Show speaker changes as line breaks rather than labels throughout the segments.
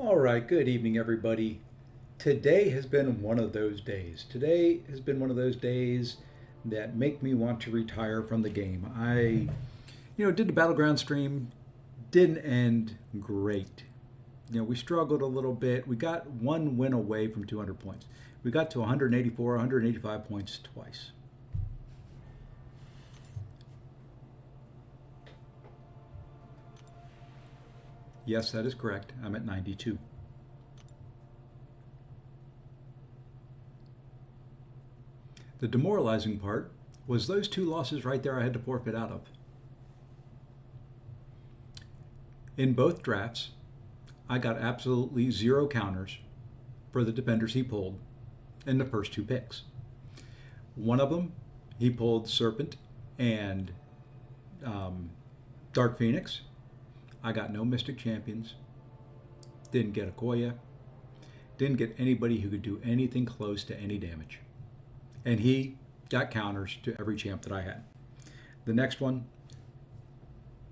All right, good evening, everybody. Today has been one of those days. Today has been one of those days that make me want to retire from the game. I did the Battleground stream, didn't end great. We struggled a little bit. We got one win away from 200 points. We got to 184, 185 points twice. Yes, that is correct. I'm at 92. The demoralizing part was those two losses right there I had to forfeit out of. In both drafts, I got absolutely zero counters for the defenders he pulled in the first two picks. One of them, he pulled Serpent and Dark Phoenix. I got no Mystic Champions. Didn't get a Koya. Didn't get anybody who could do anything close to any damage. And he got counters to every champ that I had. The next one,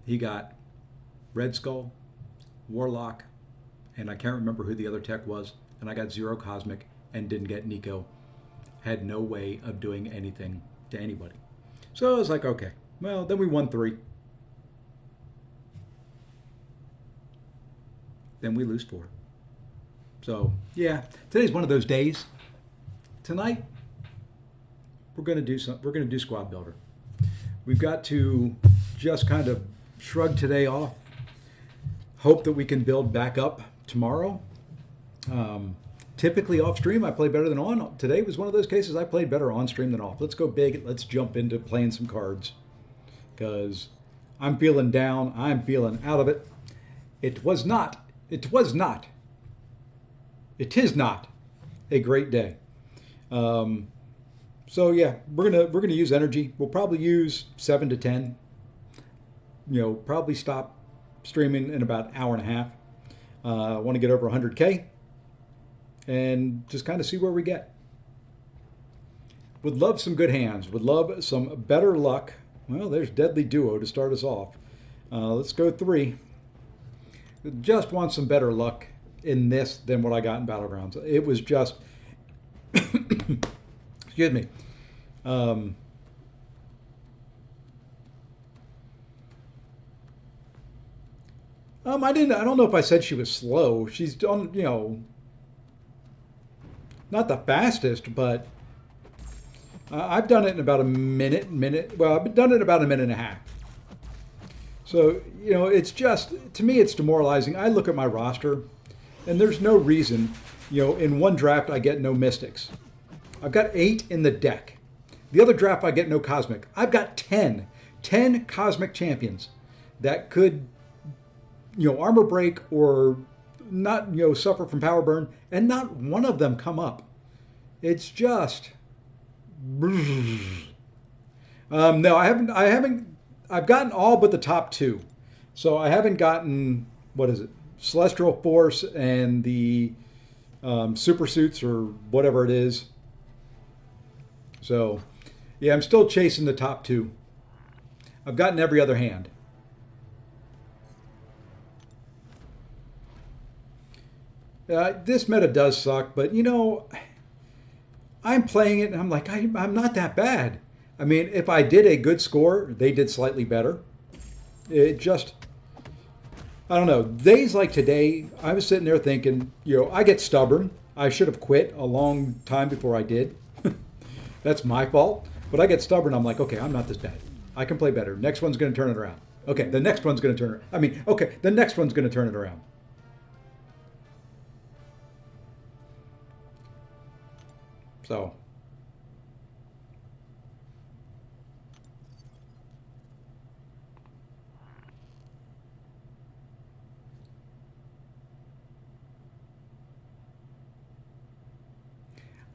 he got Red Skull, Warlock, and I can't remember who the other tech was, and I got zero Cosmic and didn't get Nico. Had no way of doing anything to anybody. So I was like, okay, well, then we won 3. Then we lose 4. So yeah, today's one of those days. Tonight, we're going to do squad builder. We've got to just kind of shrug today off. Hope that we can build back up tomorrow. Typically off stream, I play better than on. Today was one of those cases I played better on stream than off. Let's go big. Let's jump into playing some cards because I'm feeling down. I'm feeling out of it. It is not a great day. So yeah, we're gonna use energy. We'll probably use 7 to 10. Probably stop streaming in about an hour and a half. I want to get over 100K and just kind of see where we get. Would love some good hands. Would love some better luck. Well, there's Deadly Duo to start us off. Let's go 3. Just want some better luck in this than what I got in Battlegrounds. It was just, excuse me. I don't know if I said she was slow. She's done, not the fastest, but I've done it in about a minute. Well, I've done it in about a minute and a half. So, it's just, to me, it's demoralizing. I look at my roster, and there's no reason, in one draft I get no Mystics. I've got 8 in the deck. The other draft I get no Cosmic. I've got 10 Cosmic champions that could, armor break or not, suffer from power burn, and not one of them come up. It's just, no, I haven't. I've gotten all but the top 2. So I haven't gotten, Celestial Force and the Super Suits or whatever it is. So, yeah, I'm still chasing the top 2. I've gotten every other hand. This meta does suck, but, I'm playing it and I'm like, I'm not that bad. I mean, if I did a good score, they did slightly better. It just, I don't know. Days like today, I was sitting there thinking, I get stubborn. I should have quit a long time before I did. That's my fault. But I get stubborn. I'm like, okay, I'm not this bad. I can play better. Next one's going to turn it around. Okay, the next one's going to turn it. The next one's going to turn it around. So.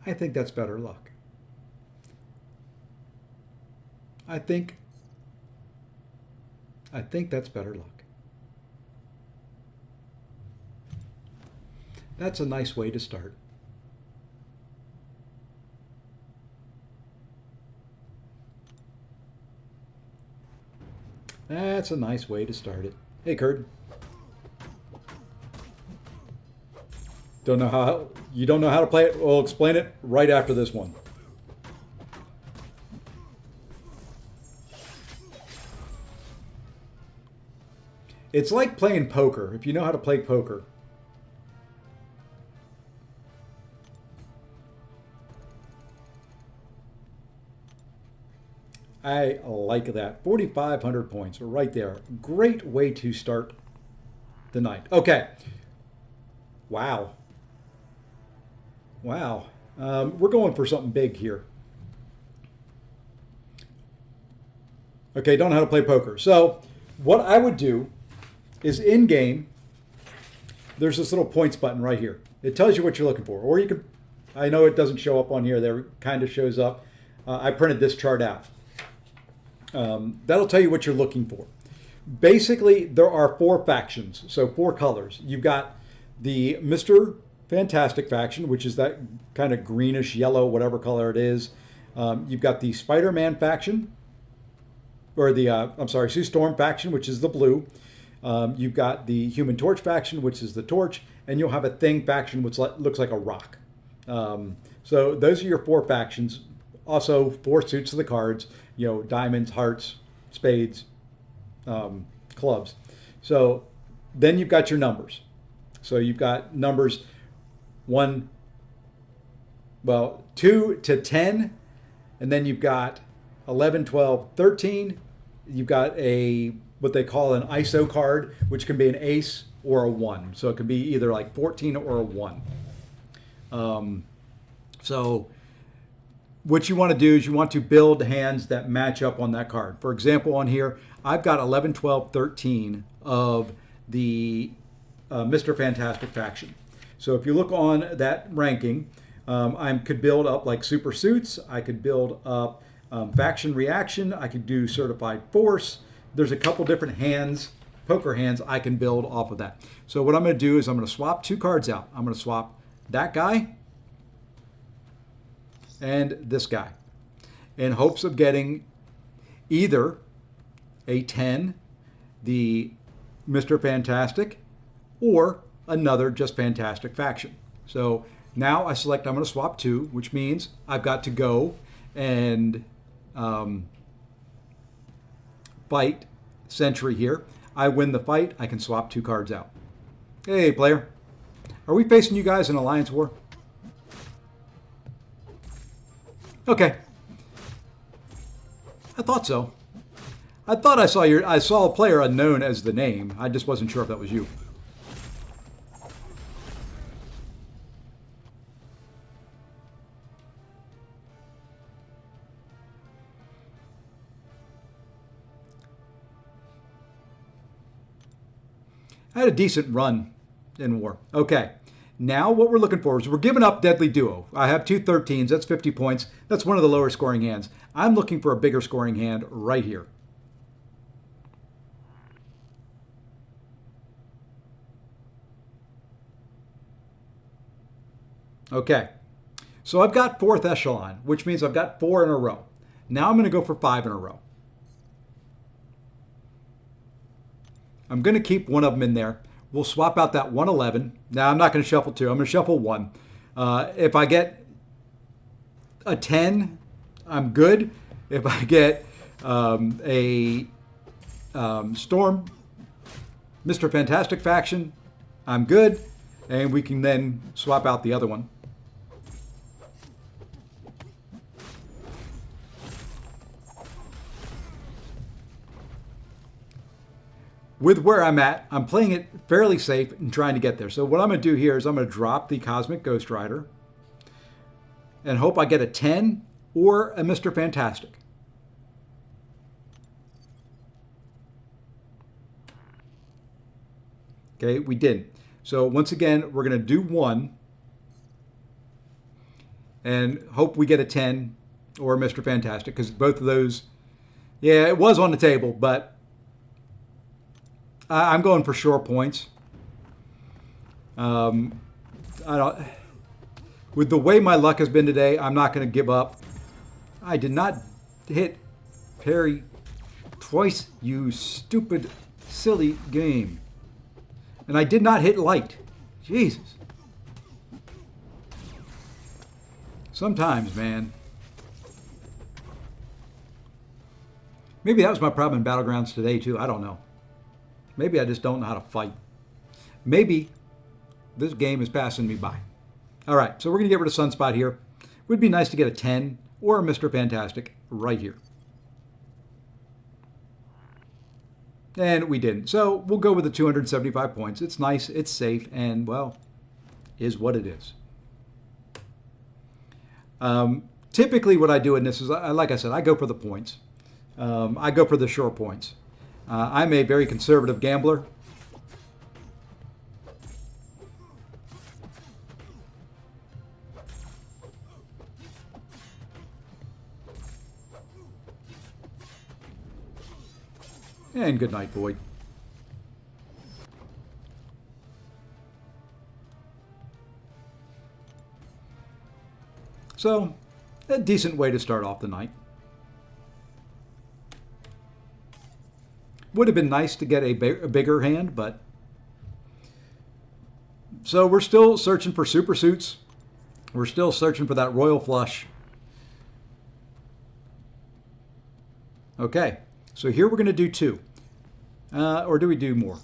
I think that's better luck. I think that's better luck. That's a nice way to start. That's a nice way to start it. Hey, Kurt. Don't know how you don't know how to play it? We'll explain it right after this one. It's like playing poker, if you know how to play poker. I like that. 4,500 points right there. Great way to start the night. Okay. Wow. Wow. We're going for something big here. Okay, don't know how to play poker. So what I would do is in game, there's this little points button right here. It tells you what you're looking for. Or you can, I know it doesn't show up on here. There kind of shows up. I printed this chart out. That'll tell you what you're looking for. Basically, there are 4 factions, so 4 colors. You've got the Mr. Fantastic faction, which is that kind of greenish yellow, whatever color it is. You've got the Spider-Man faction, or the, Sue Storm faction, which is the blue. You've got the Human Torch faction, which is the torch, and you'll have a Thing faction, which looks like a rock. So those are your 4 factions. Also, 4 suits of the cards, you know, diamonds, hearts, spades, clubs. So then you've got your numbers. So you've got numbers 2 to 10, and then you've got 11, 12, 13. You've got what they call an ISO card, which can be an ace or a 1. So it can be either like 14 or a 1. So what you want to do is you want to build hands that match up on that card. For example, on here, I've got 11, 12, 13 of the Mr. Fantastic faction. So if you look on that ranking, I could build up like super suits. I could build up faction reaction. I could do certified force. There's a couple different hands, poker hands, I can build off of that. So what I'm going to do is I'm going to swap 2 cards out. I'm going to swap that guy and this guy in hopes of getting either a 10, the Mr. Fantastic, or another just Fantastic faction. So now I select, I'm going to swap 2, which means I've got to go and fight Sentry here. I win the fight, I can swap 2 cards out. Hey, player. Are we facing you guys in Alliance War? Okay. I thought so. I thought I saw a player unknown as the name. I just wasn't sure if that was you. I had a decent run in war. Okay. Now what we're looking for is we're giving up Deadly Duo. I have 2 13s. That's 50 points. That's one of the lower scoring hands. I'm looking for a bigger scoring hand right here. Okay. So I've got 4th echelon, which means I've got 4 in a row. Now I'm going to go for 5 in a row. I'm going to keep one of them in there. We'll swap out that 111. Now, I'm not going to shuffle 2. I'm going to shuffle 1. If I get a 10, I'm good. If I get a Storm, Mr. Fantastic faction, I'm good. And we can then swap out the other one. With where I'm at, I'm playing it fairly safe and trying to get there. So what I'm going to do here is I'm going to drop the Cosmic Ghost Rider and hope I get a 10 or a Mr. Fantastic. Okay, we didn't. So once again, we're going to do 1 and hope we get a 10 or a Mr. Fantastic, because both of those, yeah, it was on the table, but I'm going for sure points. With the way my luck has been today, I'm not going to give up. I did not hit parry twice, you stupid, silly game. And I did not hit light. Jesus. Sometimes, man. Maybe that was my problem in Battlegrounds today, too. I don't know. Maybe I just don't know how to fight. Maybe this game is passing me by. All right, so we're going to get rid of Sunspot here. It would be nice to get a 10 or a Mr. Fantastic right here. And we didn't. So we'll go with the 275 points. It's nice, it's safe, and, well, is what it is. Typically what I do in this is, like I said, I go for the points. I go for the short points. I'm a very conservative gambler. And good night, Void. So, a decent way to start off the night. Would have been nice to get a bigger hand, but... So we're still searching for super suits. We're still searching for that royal flush. Okay, so here we're going to do 2. Or do we do more?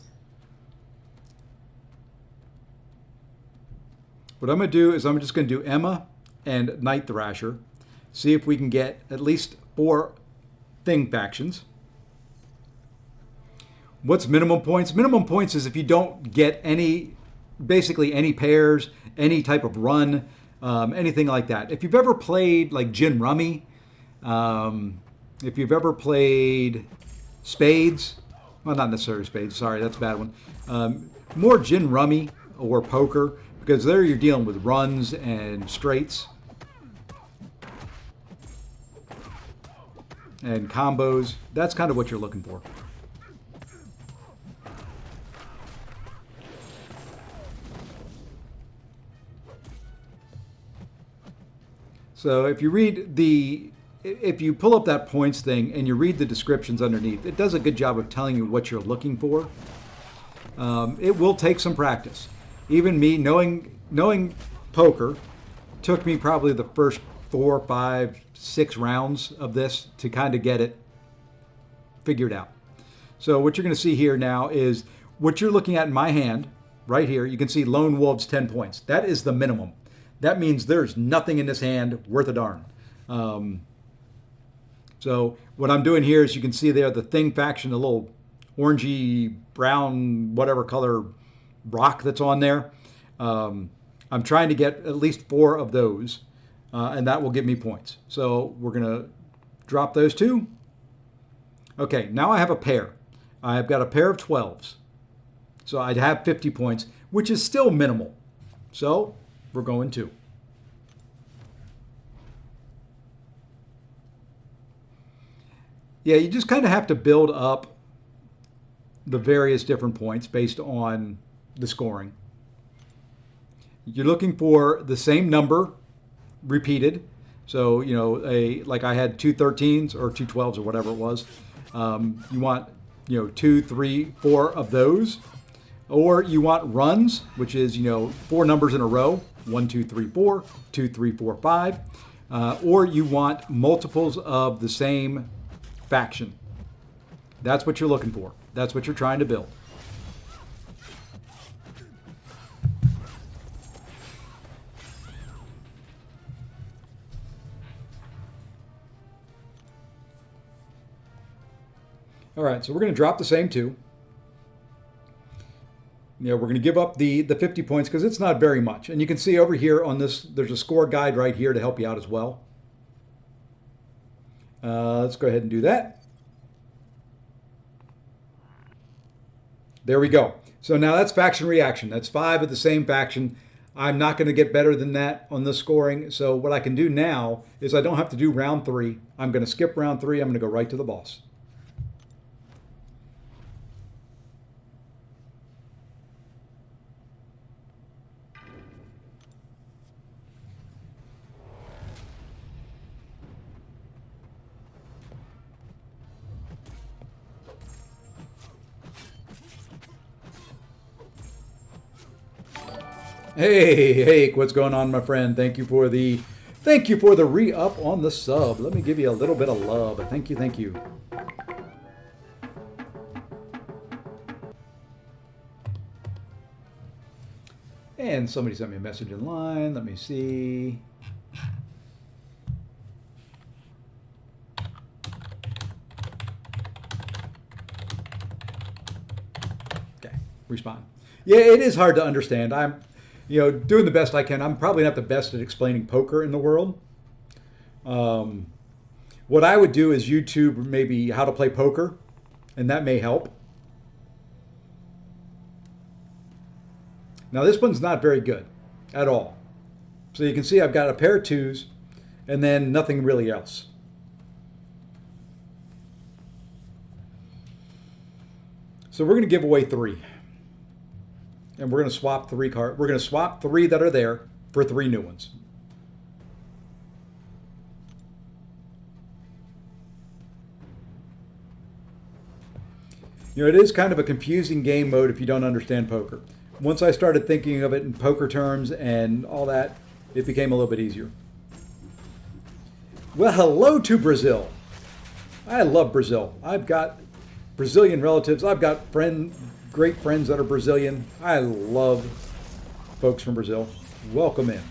What I'm going to do is I'm just going to do Emma and Night Thrasher. See if we can get at least 4 thing factions. What's minimum points? Minimum points is if you don't get any, basically any pairs, any type of run, anything like that. If you've ever played like Gin Rummy, if you've ever played Spades, well, not necessarily Spades, sorry, that's a bad one. More Gin Rummy or poker, because there you're dealing with runs and straights and combos. That's kind of what you're looking for. So if you read if you pull up that points thing and you read the descriptions underneath, it does a good job of telling you what you're looking for. It will take some practice. Even me, knowing poker, took me probably the first 4, 5, 6 rounds of this to kind of get it figured out. So what you're going to see here now is what you're looking at in my hand, right here. You can see Lone Wolves 10 points. That is the minimum. That means there's nothing in this hand worth a darn. So what I'm doing here is you can see there the thing faction, the little orangey, brown, whatever color rock that's on there. I'm trying to get at least 4 of those, and that will give me points. So we're going to drop those 2. Okay, now I have a pair. I've got a pair of 12s. So I'd have 50 points, which is still minimal. So we're going 2. Yeah, you just kind of have to build up the various different points based on the scoring. You're looking for the same number repeated. So, you know, like I had 2 13s or 2 12s or whatever it was. You want, 2, 3, 4 of those. Or you want runs, which is, 4 numbers in a row. 1, 2, 3, 4, 2, 3, 4, 5. Or you want multiples of the same faction. That's what you're looking for. That's what you're trying to build. All right, so we're going to drop the same 2. We're going to give up the 50 points because it's not very much. And you can see over here on this, there's a score guide right here to help you out as well. Let's go ahead and do that. There we go. So now that's faction reaction. That's 5 of the same faction. I'm not going to get better than that on the scoring. So what I can do now is I don't have to do round 3. I'm going to skip round 3. I'm going to go right to the boss. Hey, what's going on, my friend? Thank you for the Thank you for the re-up on the sub. Let me give you a little bit of love. Thank you, thank you. And somebody sent me a message in line. Let me see. Okay, respond. Yeah, it is hard to understand. I'm, doing the best I can. I'm probably not the best at explaining poker in the world. What I would do is YouTube maybe how to play poker, and that may help. Now this one's not very good at all. So you can see I've got a pair of twos and then nothing really else. So we're going to give away 3. And we're going to swap 3 cards. We're going to swap 3 that are there for 3 new ones. It is kind of a confusing game mode if you don't understand poker. Once I started thinking of it in poker terms and all that, it became a little bit easier. Well, hello to Brazil. I love Brazil. I've got Brazilian relatives. I've got great friends that are Brazilian. I love folks from Brazil. Welcome in.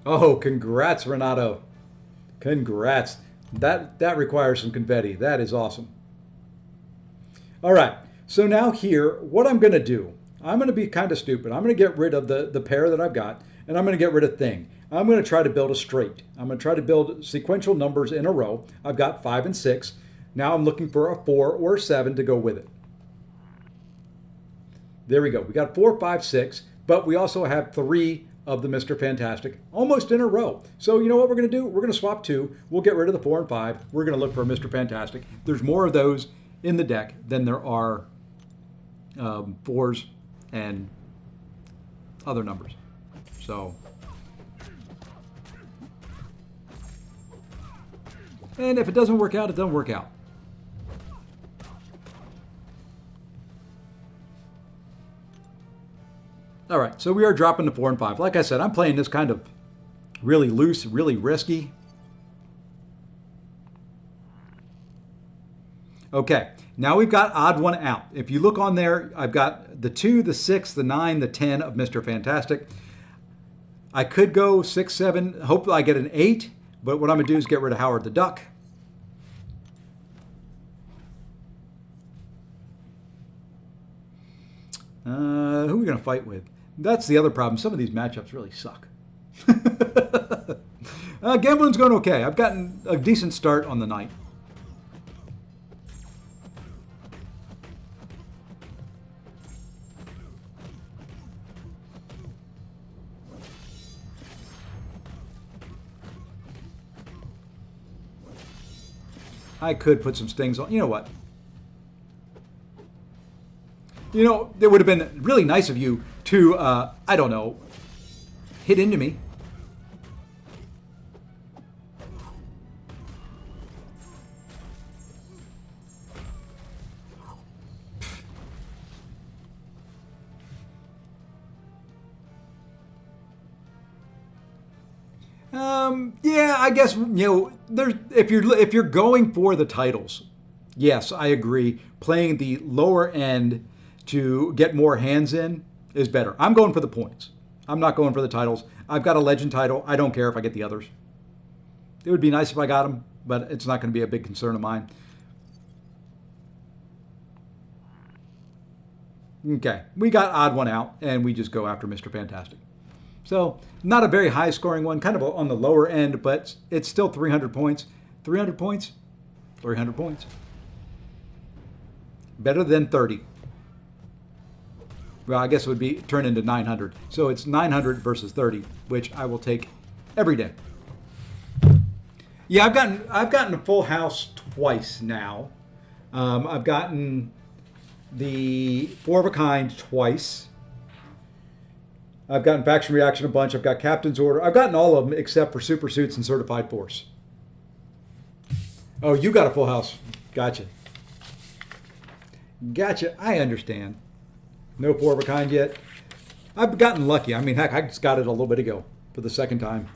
Oh, congrats, Renato. Congrats. That requires some confetti. That is awesome. All right. So now here, what I'm going to do, I'm going to be kind of stupid. I'm going to get rid of the pair that I've got, and I'm going to get rid of thing. I'm going to try to build a straight. I'm going to try to build sequential numbers in a row. I've got 5 and 6. Now I'm looking for a 4 or a 7 to go with it. There we go. We got 4, 5, 6, but we also have 3 of the Mr. Fantastic almost in a row. So you know what we're going to do? We're going to swap 2. We'll get rid of the 4 and 5. We're going to look for a Mr. Fantastic. There's more of those in the deck than there are 4s and other numbers. So, and if it doesn't work out, it doesn't work out. All right, so we are dropping to 4 and 5. Like I said, I'm playing this kind of really loose, really risky. Okay, now we've got odd one out. If you look on there, I've got the 2, the 6, the 9, the 10 of Mr. Fantastic. I could go 6, 7, hope I get an 8, but what I'm going to do is get rid of Howard the Duck. Who are we going to fight with? That's the other problem. Some of these matchups really suck. Gambling's going okay. I've gotten a decent start on the night. I could put some stings on. You know what? You know, it would have been really nice of you to, I don't know, hit into me. Yeah, I guess, if you're going for the titles, yes, I agree. Playing the lower end to get more hands in is better. I'm going for the points. I'm not going for the titles. I've got a legend title. I don't care if I get the others. It would be nice if I got them, but it's not going to be a big concern of mine. Okay, we got odd one out, and we just go after Mr. Fantastic. So, not a very high scoring one, kind of on the lower end, but it's still 300 points. 300 points? 300 points. Better than 30. Well, I guess it would be turn into 900. So it's 900 versus 30, which I will take every day. Yeah, I've gotten a full house twice now. I've gotten the 4 of a kind twice. I've gotten Faction Reaction a bunch. I've got Captain's Order. I've gotten all of them except for Super Suits and Certified Force. Oh, you got a full house. Gotcha. Gotcha. I understand. No four of a kind yet. I've gotten lucky. I mean, heck, I just got it a little bit ago for the second time.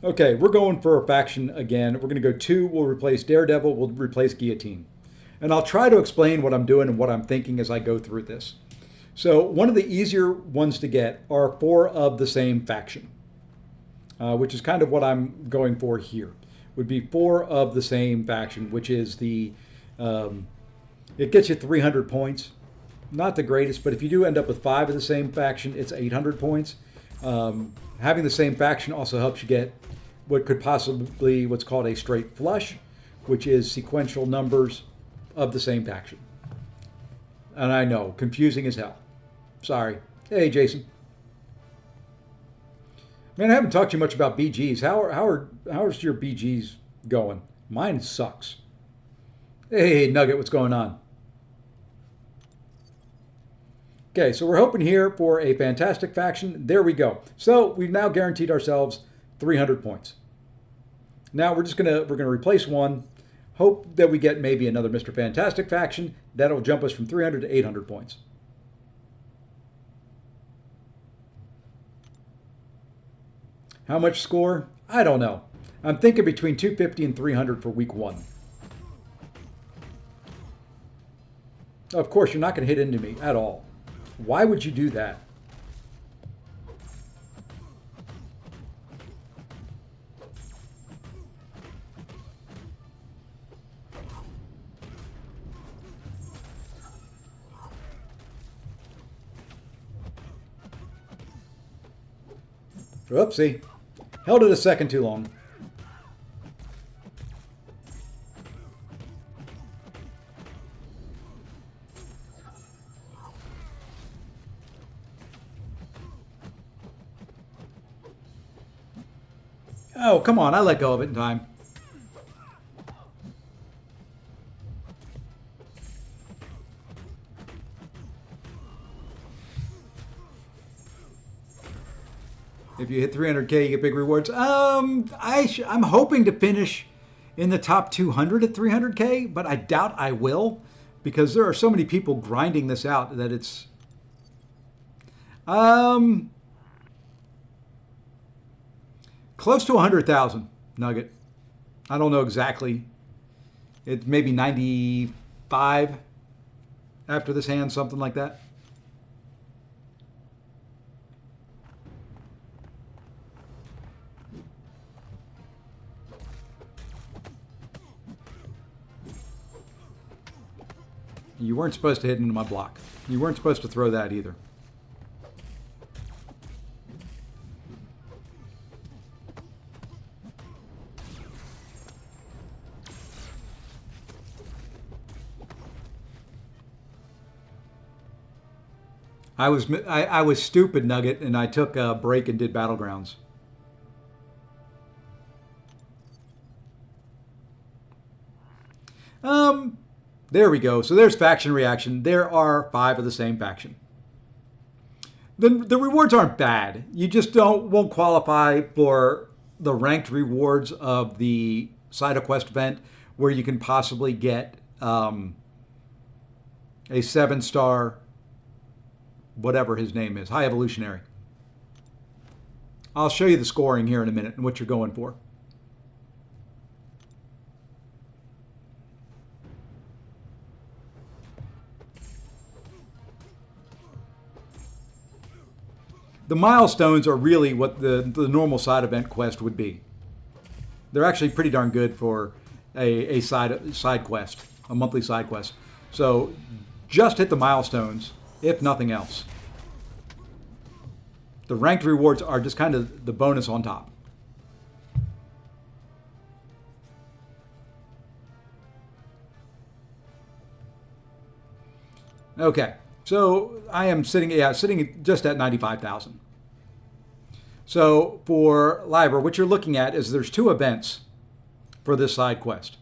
Okay, we're going for a faction again. We're going to go 2. We'll replace Daredevil. We'll replace Guillotine. And I'll try to explain what I'm doing and what I'm thinking as I go through this. So one of the easier ones to get are 4 of the same faction, which is kind of what I'm going for here. Would be 4 of the same faction, which is the, it gets you 300 points. Not the greatest, but if you do end up with 5 of the same faction, it's 800 points. Having the same faction also helps you get what could possibly what's called a straight flush, which is sequential numbers of the same faction. And I know, confusing as hell. Sorry. Hey, Jason. Man, I haven't talked to you much about BGs. How's your BGs going? Mine sucks. Hey, Nugget, what's going on? Okay, so we're hoping here for a fantastic faction. There we go. So we've now guaranteed ourselves 300 points. Now we're gonna replace 1. Hope that we get maybe another Mr. Fantastic faction. That'll jump us from 300 to 800 points. How much score? I don't know. I'm thinking between 250 and 300 for week 1. Of course, you're not going to hit into me at all. Why would you do that? Whoopsie. Held it a second too long. Oh, come on. I let go of it in time. If you hit 300K, you get big rewards. I'm hoping to finish in the top 200 at 300K, but I doubt I will because there are so many people grinding this out that it's... close to 100,000, Nugget. I don't know exactly. It's maybe 95 after this hand, something like that. You weren't supposed to hit into my block. You weren't supposed to throw that either. I was stupid, Nugget, and I took a break and did Battlegrounds. There we go. So there's faction reaction. There are 5 of the same faction. The rewards aren't bad. You just won't qualify for the ranked rewards of the side of quest event where you can possibly get a 7-star, whatever his name is, high evolutionary. I'll show you the scoring here in a minute and what you're going for. The milestones are really what the normal side event quest would be. They're actually pretty darn good for a side quest, a monthly side quest. So just hit the milestones, if nothing else. The ranked rewards are just kind of the bonus on top. Okay, so I am sitting just at 95,000. So for Liber, what you're looking at is there's 2 events for this side quest.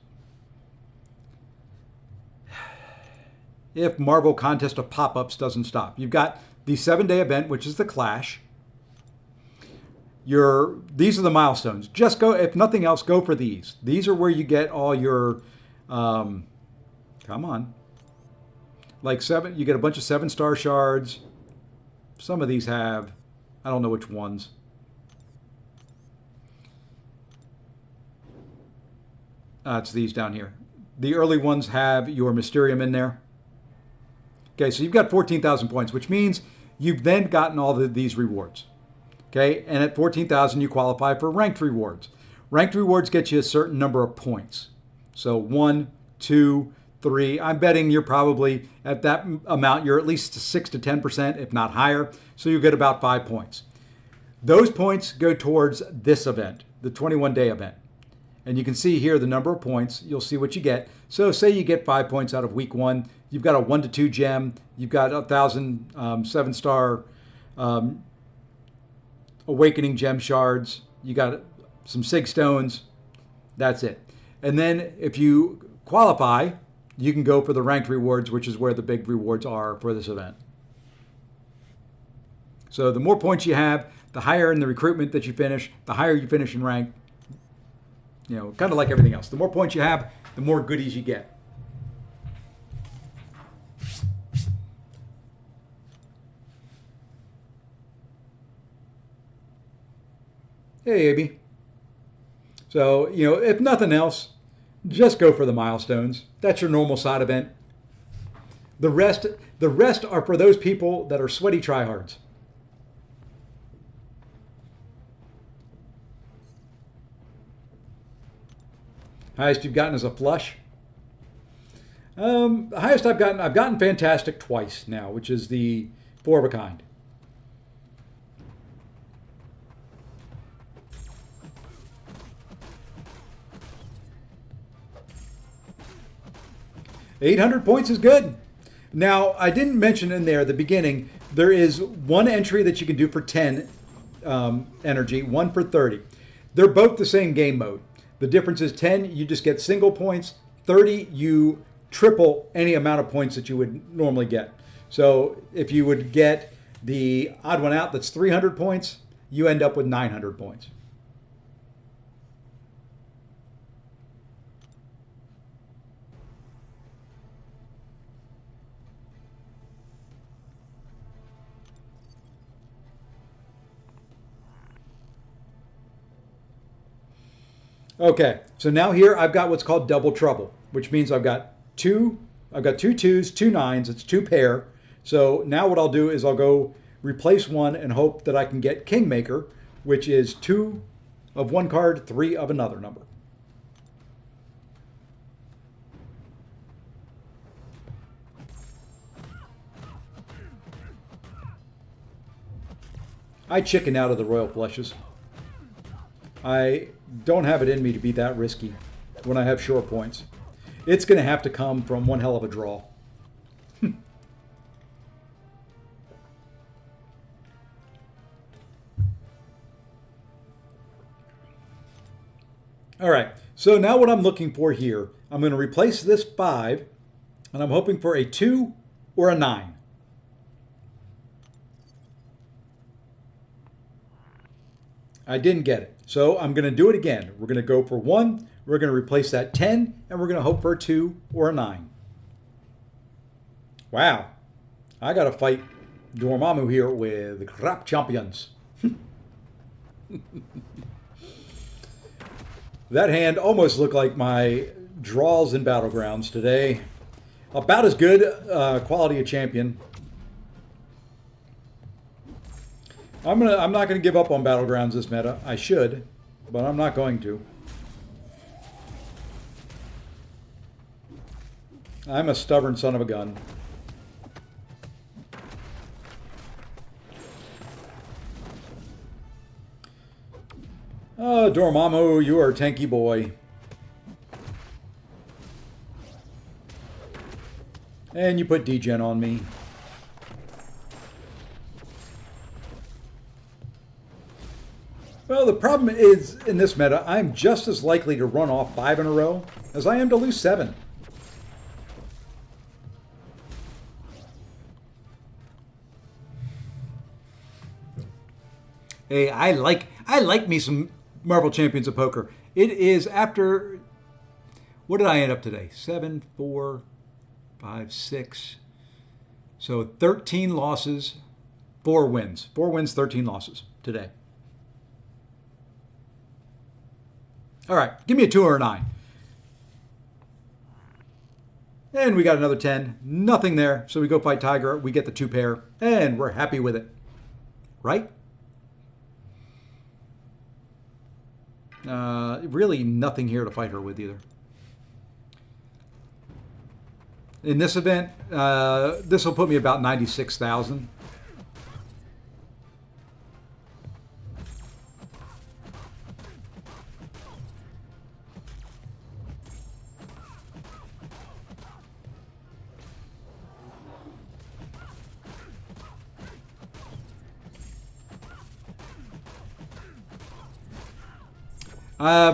If Marvel Contest of Pop-Ups doesn't stop. You've got the 7-day event, which is the Clash, these are the milestones. Just go, if nothing else, go for these. These are where you get all your, come on, like you get a bunch of 7-star shards. Some of these have, I don't know which ones. It's these down here. The early ones have your Mysterium in there. Okay, so you've got 14,000 points, which means you've then gotten all these rewards. Okay, and at 14,000 you qualify for ranked rewards. Ranked rewards get you a certain number of points. So 1, 2, 3. I'm betting you're probably at that amount, you're at least 6 to 10%, if not higher. So you get about 5 points. Those points go towards this event, the 21-day event. And you can see here the number of points. You'll see what you get. So say you get 5 points out of week 1. You've got a 1 to 2 gem. You've got 1,000 7-star awakening gem shards. You got some sig stones. That's it. And then if you qualify, you can go for the ranked rewards, which is where the big rewards are for this event. So the more points you have, the higher in the recruitment that you finish, the higher you finish in rank. You know, kind of like everything else. The more points you have, the more goodies you get. Hey, AB. So, you know, if nothing else, just go for the milestones. That's your normal side event. The rest are for those people that are sweaty tryhards. Highest you've gotten is a flush. The highest I've gotten Fantastic twice now, which is the 4 of a kind. $800 points is good. Now, I didn't mention in there at the beginning, there is one entry that you can do for 10 energy, one for 30. They're both the same game mode. The difference is 10, you just get single points. 30, you triple any amount of points that you would normally get. So if you would get the odd one out that's 300 points, you end up with 900 points. Okay, so now here I've got what's called double trouble, which means I've got two 2s, 2 9s, it's 2 pair. So now what I'll do is I'll go replace one and hope that I can get Kingmaker, which is 2 of one card, 3 of another number. I chicken out of the royal flushes. I don't have it in me to be that risky when I have short points. It's going to have to come from one hell of a draw. All right, so now what I'm looking for here, I'm going to replace this 5, and I'm hoping for a 2 or a 9. I didn't get it. So I'm going to do it again. We're going to go for 1. We're going to replace that 10, and we're going to hope for a 2 or a 9. Wow. I got to fight Dormammu here with the crap champions. That hand almost looked like my draws in Battlegrounds today. About as good quality of champion. I'm not gonna give up on Battlegrounds this meta. I should, but I'm not going to. I'm a stubborn son of a gun. Oh, Dormammu, you are a tanky boy. And you put degen on me. Well, the problem is, in this meta, I'm just as likely to run off 5 in a row as I am to lose 7. Hey, I I like me some Marvel Champions of Poker. It is after, what did I end up today? 7, 4, 5, 6. So 13 losses, 4 wins. 4 wins, 13 losses today. All right, give me a 2 or a 9. And we got another 10. Nothing there. So we go fight Tiger. We get the 2 pair. And we're happy with it. Right? Really nothing here to fight her with either. In this event, this will put me about 96,000.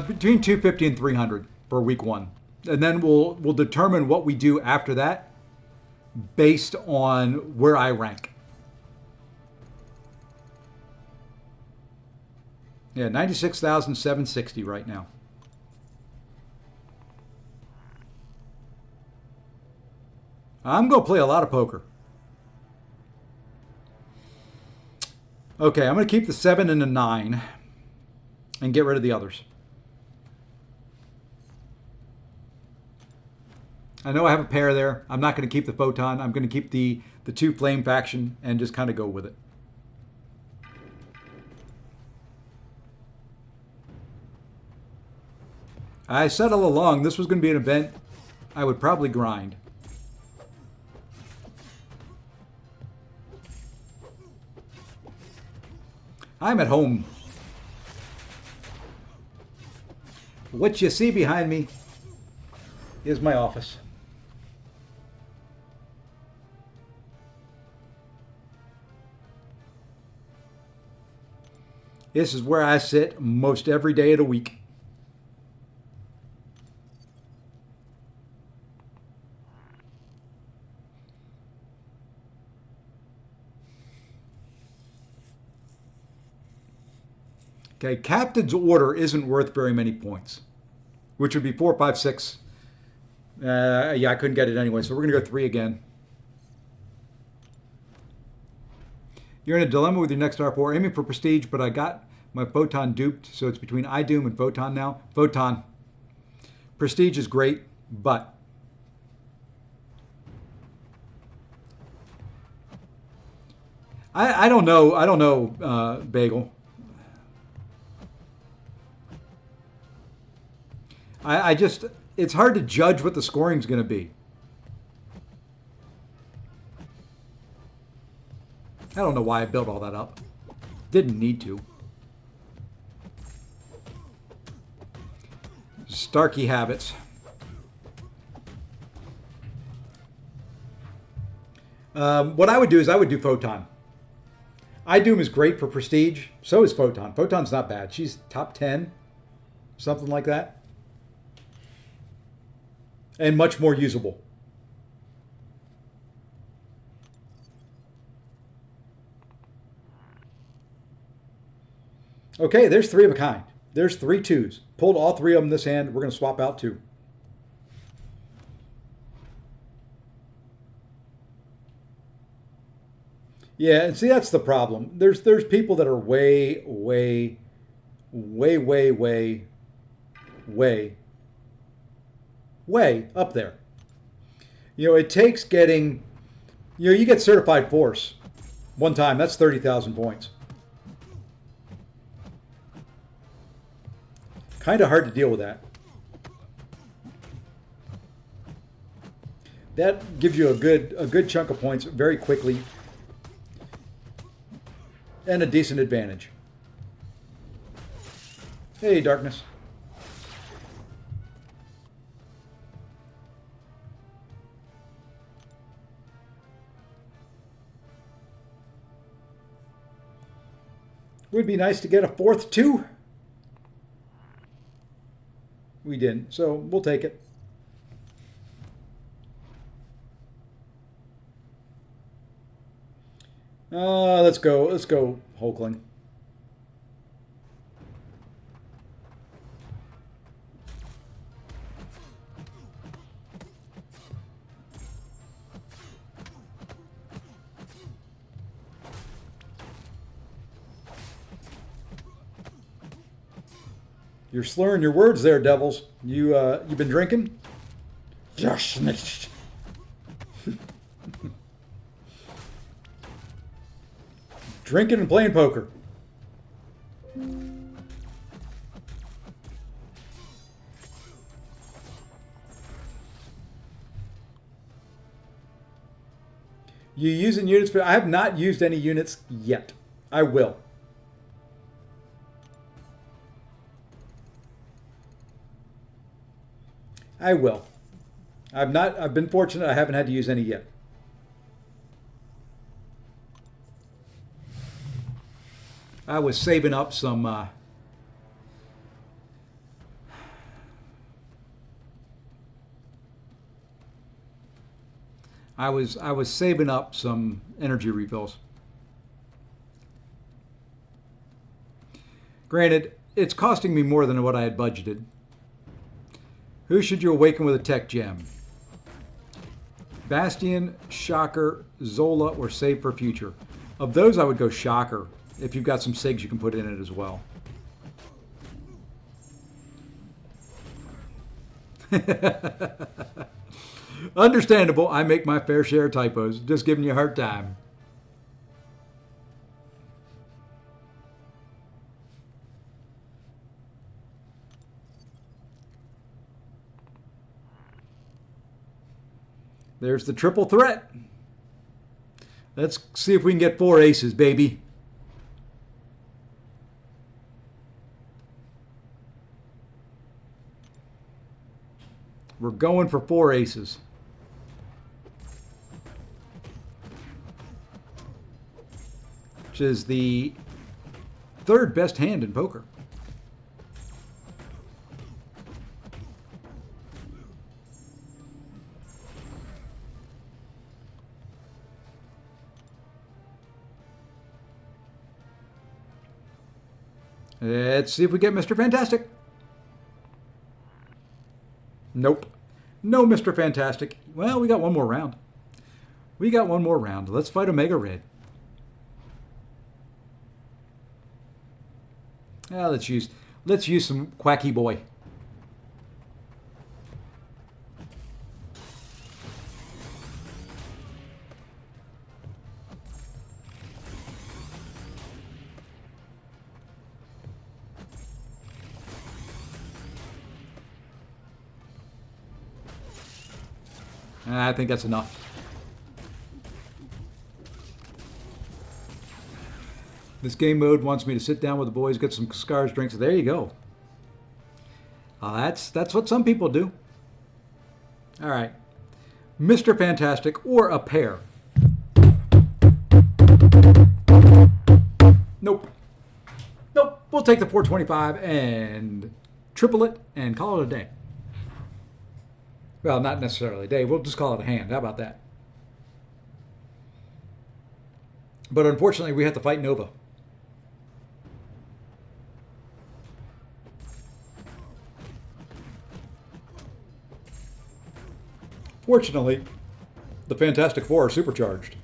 Between 250 and 300 for week 1. And then we'll determine what we do after that based on where I rank. Yeah, 96,760 right now. I'm going to play a lot of poker. Okay, I'm going to keep the 7 and the 9 and get rid of the others. I know I have a pair there. I'm not going to keep the Photon. I'm going to keep the 2 Flame faction and just kind of go with it. I said all along this was going to be an event I would probably grind. I'm at home. What you see behind me is my office. This is where I sit most every day of the week. Okay, Captain's Order isn't worth very many points, which would be 4, 5, 6. Yeah, I couldn't get it anyway, so we're going to go 3 again. You're in a dilemma with your next R4, aiming for prestige, but I got my Photon duped, so it's between iDoom and Photon now. Photon. Prestige is great, but I don't know, Bagel. I just, it's hard to judge what the scoring's going to be. I don't know why I built all that up. Didn't need to. Starkey habits. What I would do is I would do Photon. iDoom is great for prestige. So is Photon. Photon's not bad. She's top 10. Something like that. And much more usable. Okay, there's 3 of a kind. There's 3 2s. Pulled all 3 of them this hand. We're going to swap out 2. Yeah, and see, that's the problem. There's people that are way up there. You know, it takes getting, you get certified force one time. That's 30,000 points. Kind of hard to deal with that. That gives you a good chunk of points very quickly and a decent advantage. Hey, Darkness. Would be nice to get a 4th 2. We didn't, so we'll take it. Let's go Hulkling. You're slurring your words there, devils. You been drinking? Just nicht. Drinking and playing poker. You using units for? I have not used any units yet. I will. I will. I've been fortunate. I haven't had to use any yet. I was saving up some I was saving up some energy refills. Granted, it's costing me more than what I had budgeted. Who should you awaken with a tech gem? Bastion, Shocker, Zola, or Save for Future? Of those, I would go Shocker. If you've got some SIGs you can put in it as well. Understandable. I make my fair share of typos. Just giving you a hard time. There's the triple threat. Let's see if we can get 4 aces, baby. We're going for 4 aces. Which is the 3rd best hand in poker. Let's see if we get Mr. Fantastic. Nope. No Mr. Fantastic. Well, we got one more round. We got one more round. Let's fight Omega Red. Let's use some Quacky Boy. I think that's enough. This game mode wants me to sit down with the boys, get some Scars drinks. There you go. That's what some people do. All right. Mr. Fantastic or a pair. Nope. Nope. We'll take the 425 and triple it and call it a day. Well, not necessarily a day. We'll just call it a hand. How about that? But unfortunately, we have to fight Nova. Fortunately, the Fantastic Four are supercharged.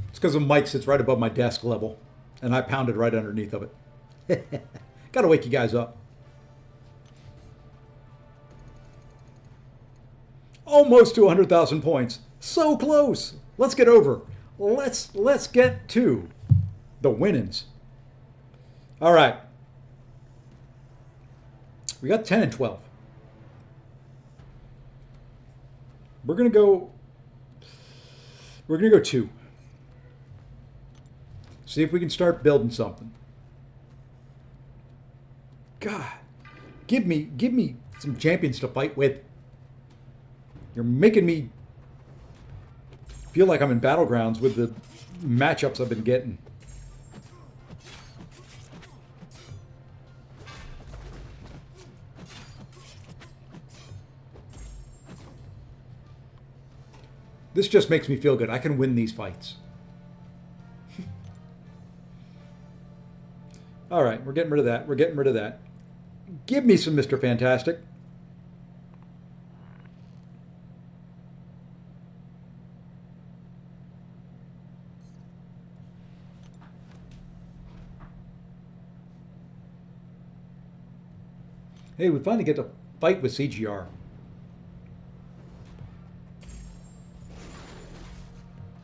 It's because the mic sits right above my desk level, and I pounded right underneath of it. Got to wake you guys up. Almost to 100,000 points. So close. Let's get over. Let's get to the winnings. All right. We got 10 and 12. We're gonna go 2. See if we can start building something. God, give me some champions to fight with. You're making me feel like I'm in Battlegrounds with the matchups I've been getting. This just makes me feel good. I can win these fights. All right, we're getting rid of that. We're getting rid of that. Give me some Mr. Fantastic. Hey, we finally get to fight with CGR.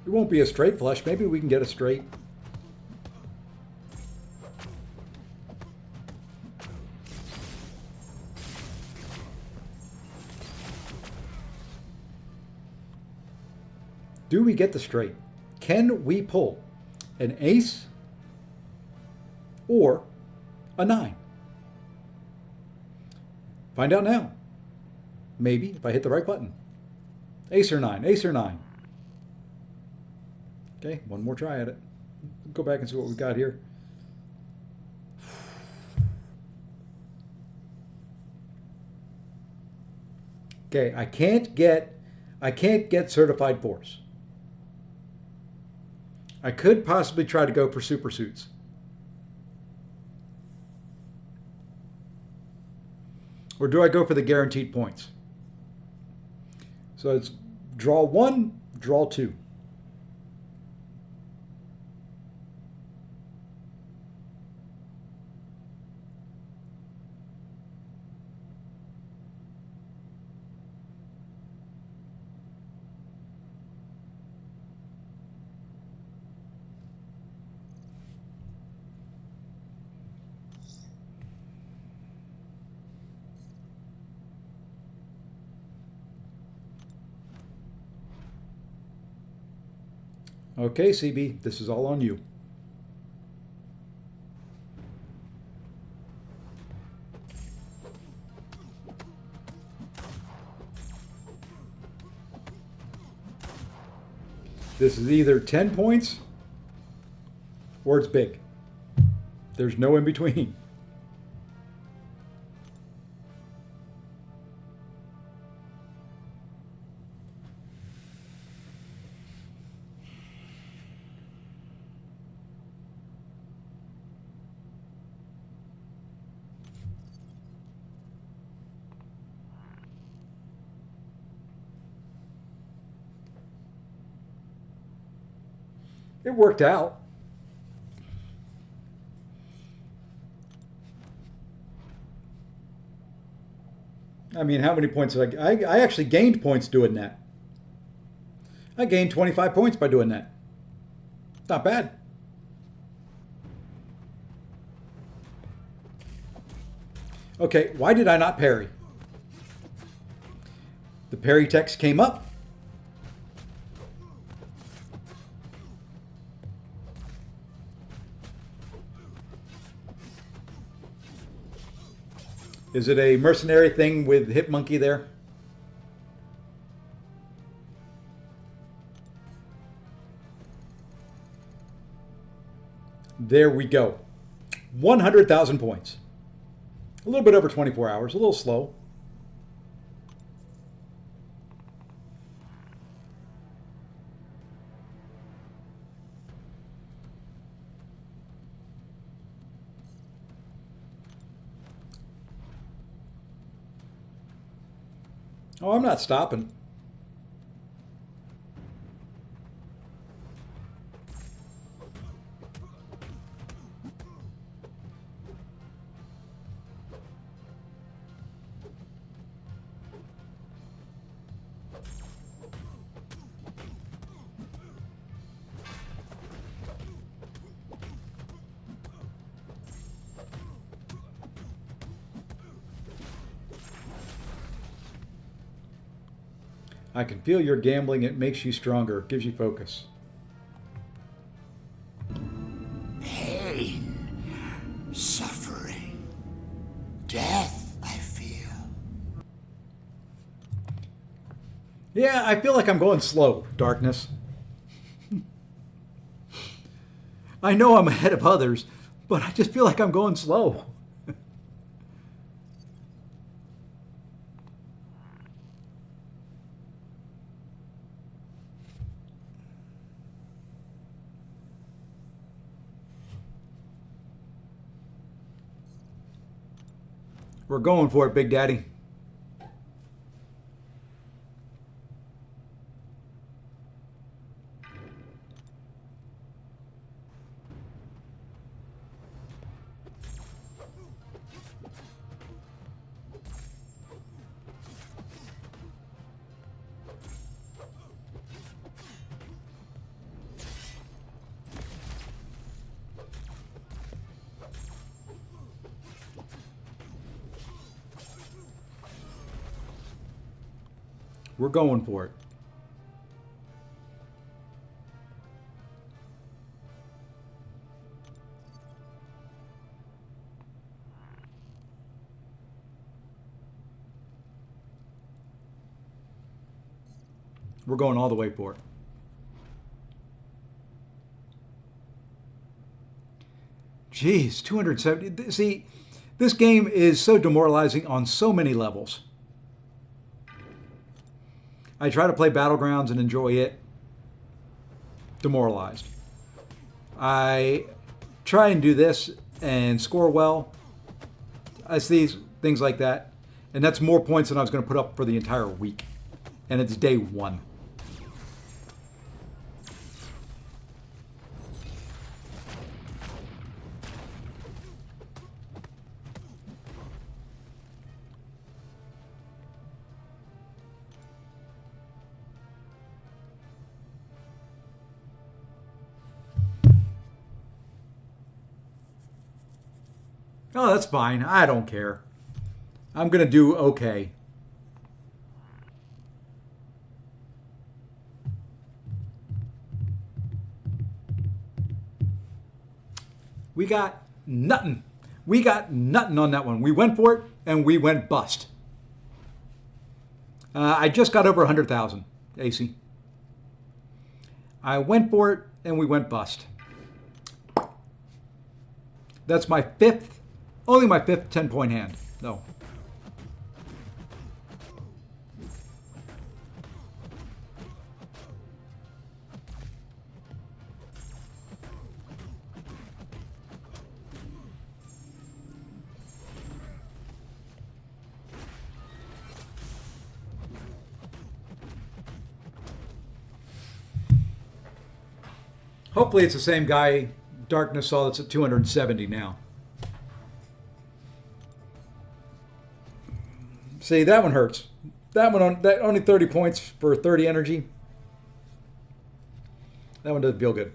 It won't be a straight flush. Maybe we can get a straight. Do we get the straight? Can we pull an ace or a 9? Find out now. Maybe if I hit the right button. Ace or 9, ace or 9. Okay, one more try at it. Go back and see what we've got here. Okay, I can't get certified force. I could possibly try to go for super suits. Or do I go for the guaranteed points? So it's draw 1, draw 2. Okay, CB, this is all on you. This is either 10 points or it's big. There's no in between. It worked out. I mean, how many points did I actually gained points doing that. I gained 25 points by doing that. Not bad. Okay, why did I not parry? The parry text came up. Is it a mercenary thing with Hit Monkey there? There we go. 100,000 points. A little bit over 24 hours, a little slow. Oh, I'm not stopping. I can feel your gambling. It makes you stronger. It gives you focus.
Pain, suffering, death, I feel.
Yeah, I feel like I'm going slow, Darkness. I know I'm ahead of others, but I just feel like I'm going slow. We're going for it, Big Daddy. We're going for it. We're going all the way for it. Jeez, 270. See, this game is so demoralizing on so many levels. I try to play Battlegrounds and enjoy it. Demoralized. I try and do this and score well. I see things like that. And that's more points than I was going to put up for the entire week. And it's day one. Oh, that's fine. I don't care. I'm going to do okay. We got nothing. We got nothing on that one. We went for it and we went bust. I just got over 100,000 AC. I went for it and we went bust. That's my fifth, only my fifth 10-point hand, though. Hopefully it's the same guy Darkness saw that's at 270 now. See, that one hurts. That one that only 30 points for 30 energy. That one doesn't feel good.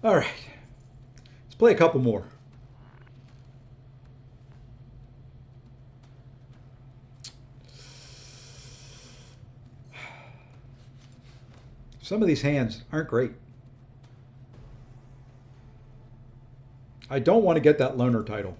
All right. Let's play a couple more. Some of these hands aren't great. I don't want to get that loner title.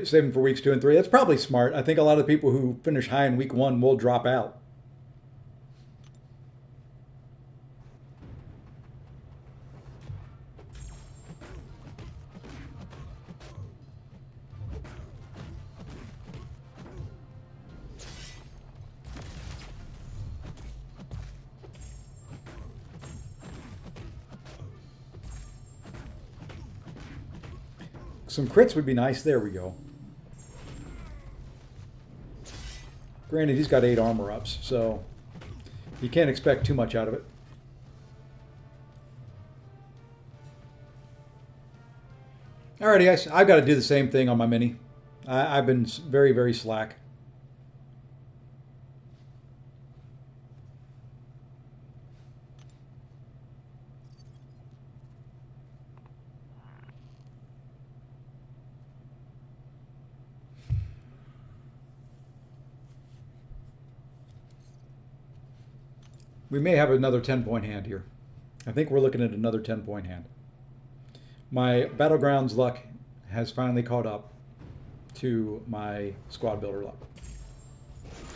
Saving for weeks 2 and 3. That's probably smart. I think a lot of people who finish high in week 1 will drop out. Some crits would be nice. There we go. Granted, he's got 8 armor ups, so you can't expect too much out of it. Alrighty, guys. I've got to do the same thing on my mini. I've been very, very slack. We may have another 10-point hand here. I think we're looking at another 10-point hand. My Battlegrounds luck has finally caught up to my squad builder luck,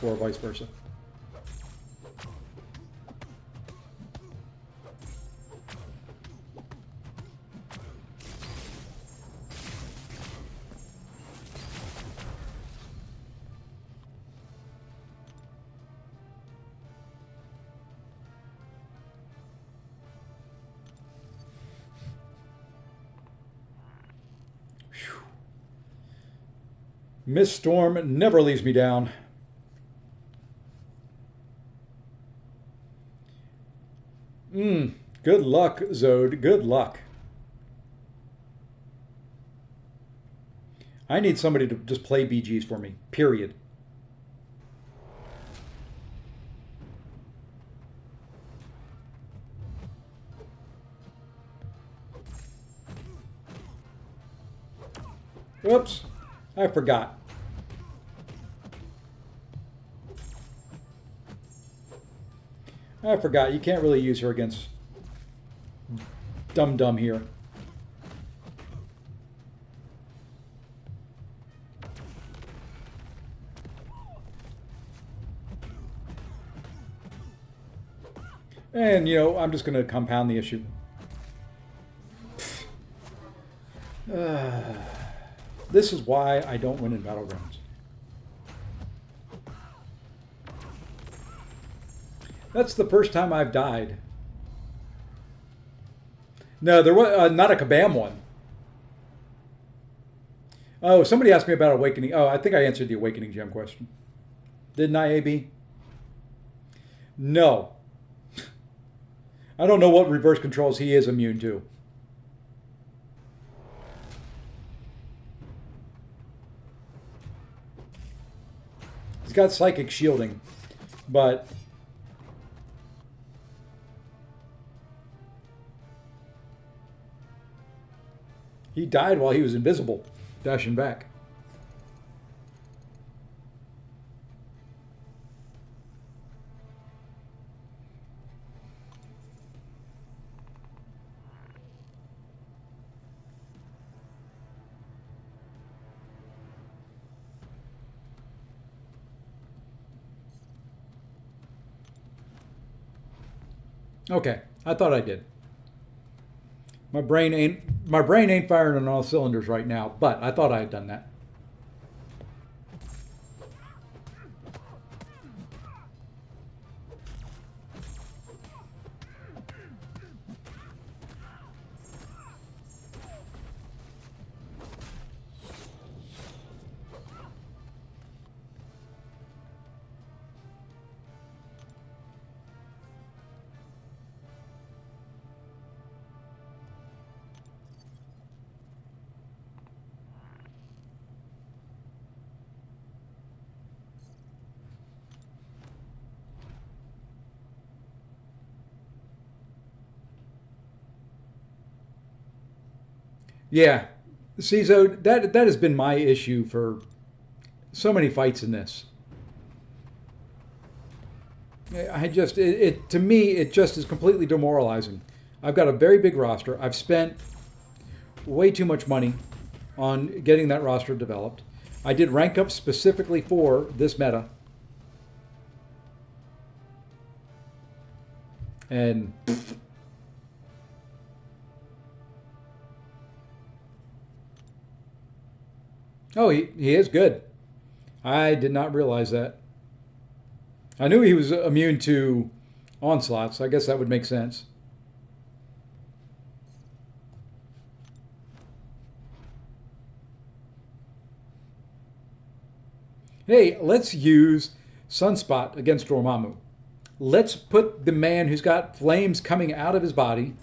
or vice versa. Miss Storm never leaves me down. Good luck, Zode. Good luck. I need somebody to just play BGs for me. Period. Whoops. I forgot. I forgot. You can't really use her against Dum here. And, you know, I'm just going to compound the issue. This is why I don't win in Battlegrounds. That's the first time I've died. No, there was not a Kabam one. Oh, somebody asked me about Awakening. Oh, I think I answered the Awakening Gem question. Didn't I, AB? No. I don't know what reverse controls he is immune to. He's got psychic shielding, but he died while he was invisible, dashing back. Okay, I thought I did. My brain ain't firing on all cylinders right now, but I thought I had done that. Yeah. See, so that has been my issue for so many fights in this. I just, to me, it just is completely demoralizing. I've got a very big roster. I've spent way too much money on getting that roster developed. I did rank up specifically for this meta. And oh, he is good. I did not realize that. I knew he was immune to onslaughts. I guess that would make sense. Hey, let's use Sunspot against Dormammu. Let's put the man who's got flames coming out of his body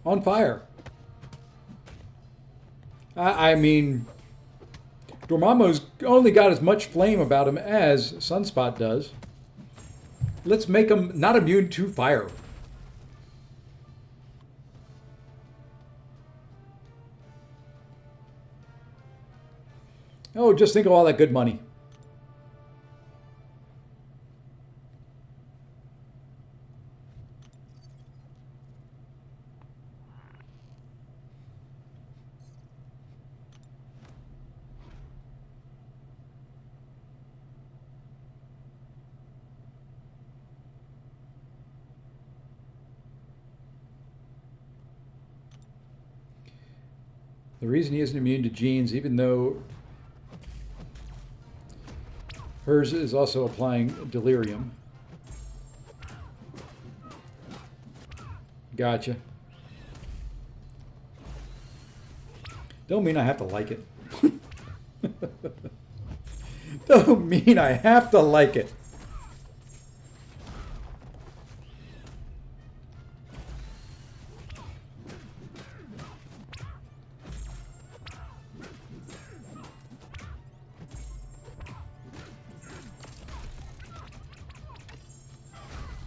on fire. I mean, Dormammu's only got as much flame about him as Sunspot does. Let's make him not immune to fire. Oh, just think of all that good money. The reason he isn't immune to genes, even though hers is also applying delirium. Gotcha. Don't mean I have to like it. Don't mean I have to like it.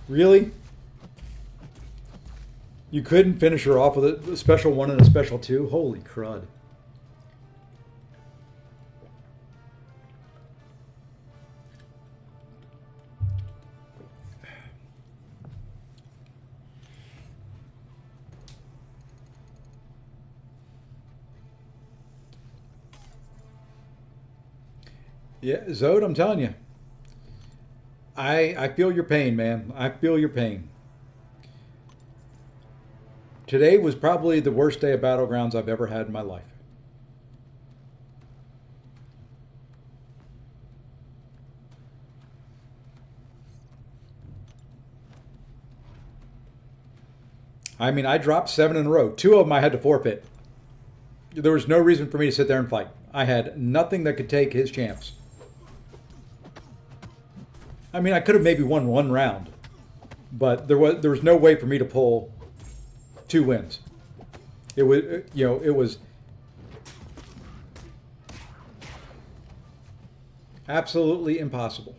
Really? You couldn't finish her off with a special 1 and a special 2? Holy crud. Yeah, Zode, I'm telling you. I feel your pain, man. I feel your pain. Today was probably the worst day of Battlegrounds I've ever had in my life. I mean, I dropped 7 in a row. 2 of them I had to forfeit. There was no reason for me to sit there and fight. I had nothing that could take his champs. I mean, I could have maybe won 1 round, but there was no way for me to pull 2 wins. It was absolutely impossible.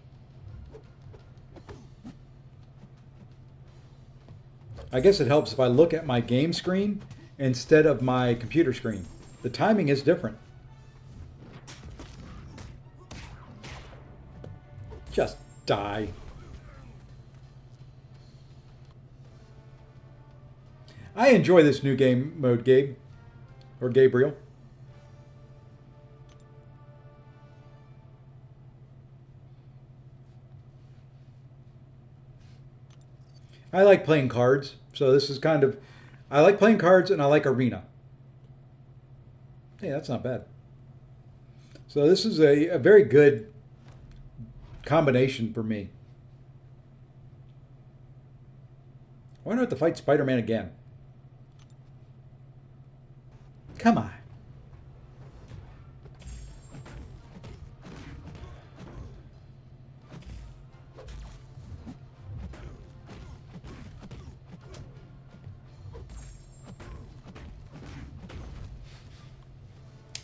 I guess it helps if I look at my game screen instead of my computer screen. The timing is different. Just die. I enjoy this new game mode, Gabe. Or Gabriel. I like playing cards, so this is kind of... I like playing cards and I like Arena. Hey, that's not bad. So this is a very good combination for me. Why not to fight Spider-Man again? Come on.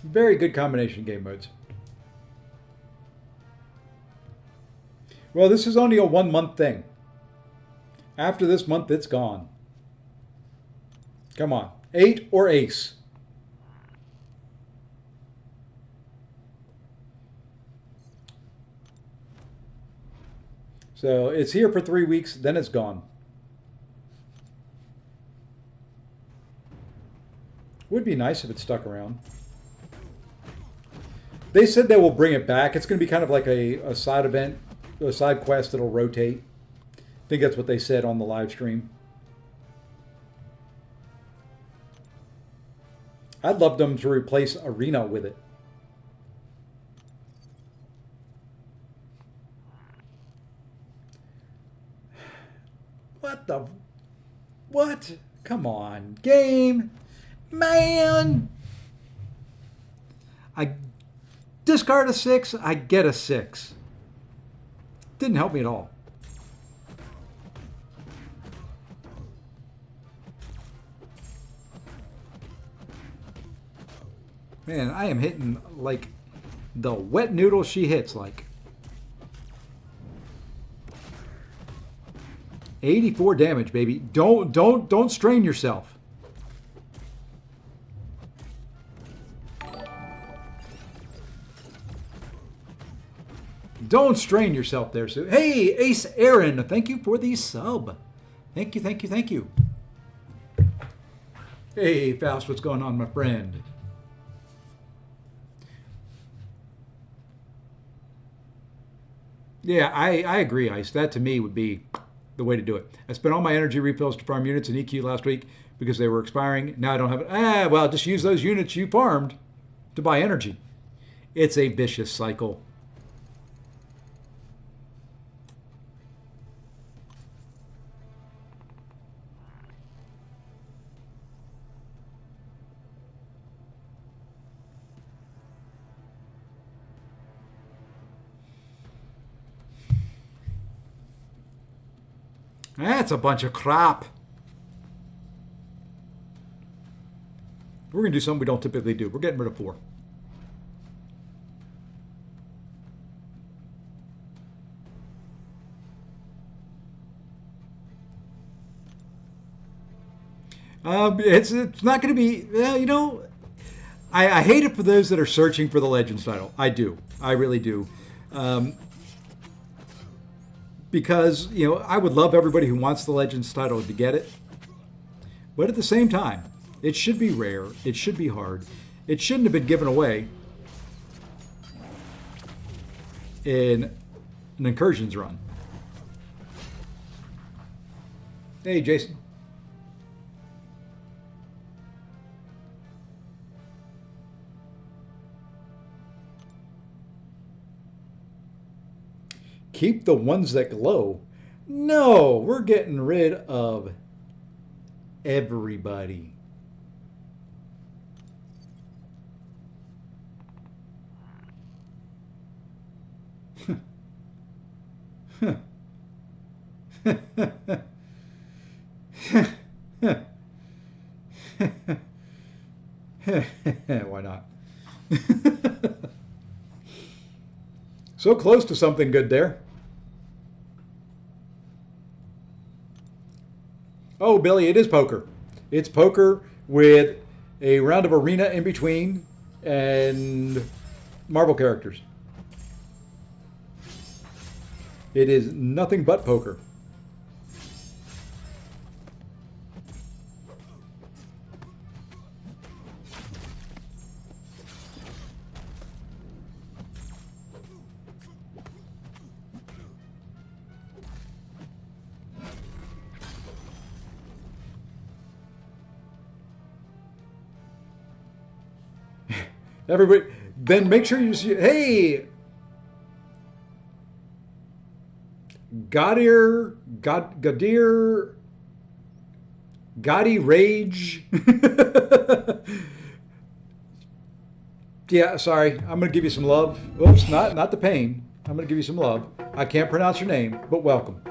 Very good combination game modes. Well, this is only a 1-month thing. After this month, it's gone. Come on. 8 or ace. So it's here for 3 weeks, then it's gone. Would be nice if it stuck around. They said they will bring it back. It's going to be kind of like a side event, a side quest that'll rotate. I think that's what they said on the live stream. I'd love them to replace Arena with it. What the... What? Come on, game. Man! I discard a 6, I get a 6. Didn't help me at all. Man, I am hitting like the wet noodle she hits like. 84 damage, baby. Don't strain yourself. Don't strain yourself there, Sue. Hey, Ace Aaron, thank you for the sub. Thank you, thank you, thank you. Hey, Faust, what's going on, my friend? Yeah, I agree, Ice. That to me would be the way to do it. I spent all my energy refills to farm units in EQ last week because they were expiring. Now I don't have it. Well, just use those units you farmed to buy energy. It's a vicious cycle. That's a bunch of crap. We're going to do something we don't typically do. We're getting rid of 4. It's not going to be, you know, I hate it for those that are searching for the Legends title. I do. I really do. Because, you know, I would love everybody who wants the Legends title to get it. But at the same time, it should be rare. It should be hard. It shouldn't have been given away in an Incursions run. Hey, Jason. Keep the ones that glow. No, we're getting rid of everybody. Why not? So close to something good there. Oh, Billy, it is poker. It's poker with a round of arena in between and Marvel characters. It is nothing but poker. Everybody, then make sure you see. Hey, Gadir, Gotti Rage. Yeah, sorry. I'm gonna give you some love. Oops, not the pain. I'm gonna give you some love. I can't pronounce your name, but welcome.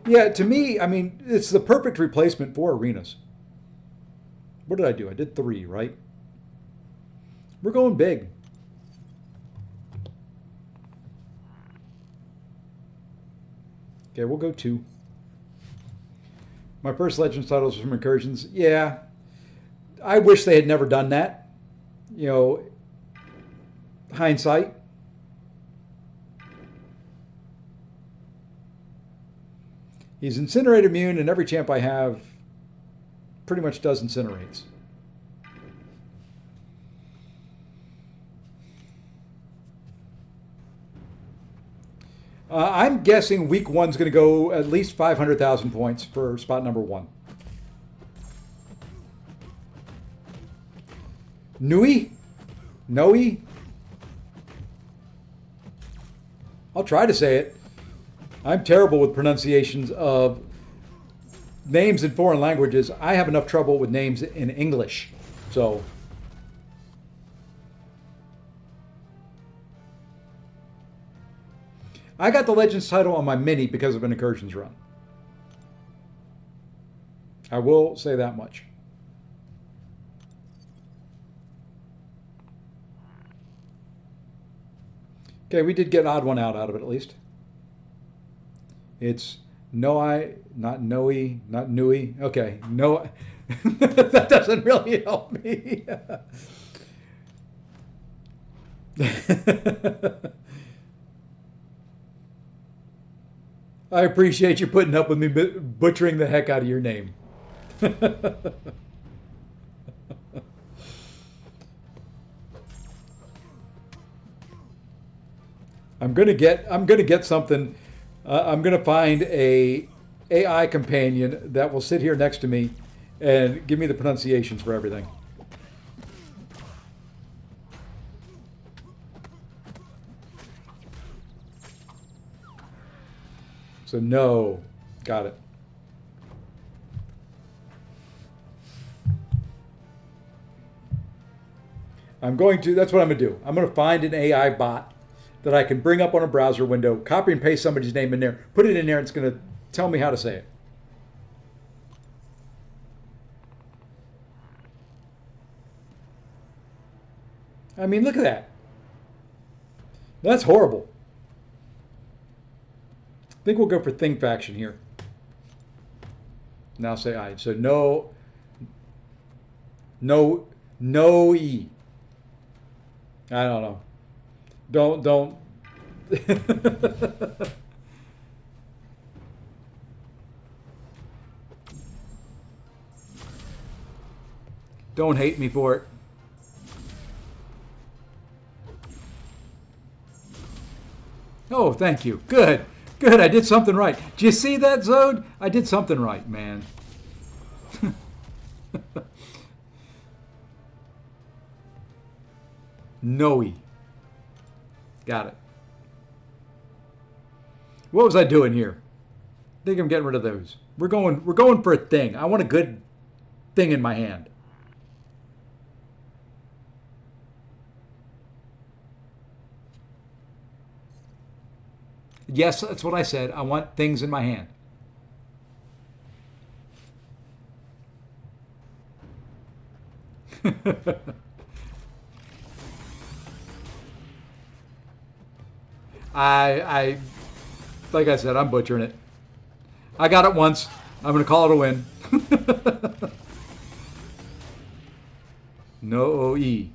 Yeah, to me, I mean, it's the perfect replacement for arenas. What did I do? I did 3, right? We're going big. Okay, we'll go 2. My first Legends titles from Incursions. Yeah, I wish they had never done that. You know, hindsight. He's incinerate immune, and every champ I have pretty much does incinerates. I'm guessing week 1's going to go at least 500,000 points for spot number 1. Nui? Noi? I'll try to say it. I'm terrible with pronunciations of names in foreign languages. I have enough trouble with names in English. So I got the Legends title on my mini because of an Incursions run. I will say that much. Okay, we did get an odd one out of it at least. It's Noi, not Noi, not Nui. Okay, no, that doesn't really help me. I appreciate you putting up with me butchering the heck out of your name. I'm gonna get something. I'm gonna find a AI companion that will sit here next to me and give me the pronunciations for everything. So no, got it. That's what I'm gonna do. I'm gonna find an AI bot that I can bring up on a browser window, copy and paste somebody's name in there, put it in there, and it's going to tell me how to say it. I mean, look at that. That's horrible. I think we'll go for thing faction here. Now say I. So no E. I don't know. Don't. Don't hate me for it. Oh, thank you. Good. Good. I did something right. Do you see that, Zode? I did something right, man. Noe. Got it. What was I doing here? I think I'm getting rid of those. We're going for a thing. I want a good thing in my hand. Yes, that's what I said. I want things in my hand. I like I said, I'm butchering it. I got it once. I'm going to call it a win. No OE.